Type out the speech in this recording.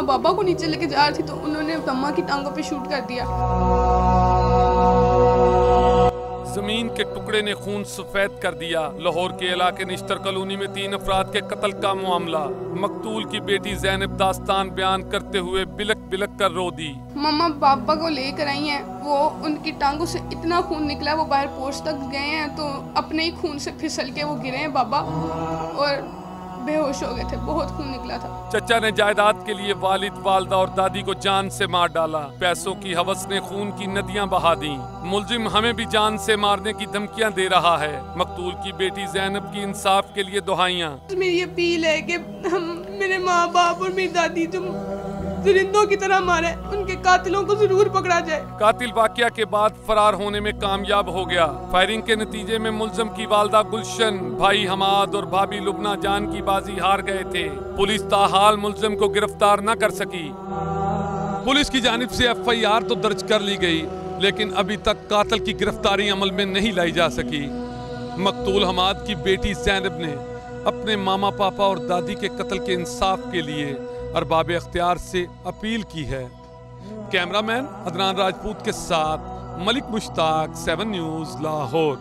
माँ बाबा को नीचे लेके जा रही थी तो उन्होंने अम्मा की टांगों पे शूट कर दिया। जमीन के टुकड़े ने खून सफेद कर दिया। लाहौर के इलाके निश्तर कॉलोनी में 3 अफराद के कत्ल का मामला। मकतूल की बेटी जैनब दास्तान बयान करते हुए बिलक बिलक कर रो दी। मम्मा पापा को लेकर आई हैं, वो उनकी टांगों से इतना खून निकला, वो बाहर पोर्च तक गए हैं तो अपने ही खून से फिसल के वो गिरे हैं बाबा और बेहोश हो गए थे, बहुत खून निकला था। चचा ने जायदाद के लिए वालिद, वालदा और दादी को जान से मार डाला। पैसों की हवस ने खून की नदियां बहा दी। मुलजिम हमें भी जान से मारने की धमकियां दे रहा है। मकतूल की बेटी जैनब की इंसाफ के लिए दुहाइयां। मेरी अपील है कि हम, मेरे माँ बाप और मेरी दादी जो दरिंदों की तरह मारे, उनके कातिलों को जरूर पकड़ा जाए। कातिल वाकया के बाद फरार होने में कामयाब हो गया। फायरिंग के नतीजे में मुलजिम की वालदा गुलशन, भाई हमाद और भाभी लुबना जान की बाजी हार गए थे। पुलिस ताहाल मुलजिम को गिरफ्तार न कर सकी। पुलिस की जानिब से FIR तो दर्ज कर ली गई, लेकिन अभी तक कातिल की गिरफ्तारी अमल में नहीं लाई जा सकी। मकतूल हमाद की बेटी जैनब ने अपने मामा पापा और दादी के कत्ल के इंसाफ के लिए अरबाब अख्तियार से अपील की है। कैमरामैन अदनान राजपूत के साथ मलिक मुश्ताक, 7 न्यूज़, लाहौर।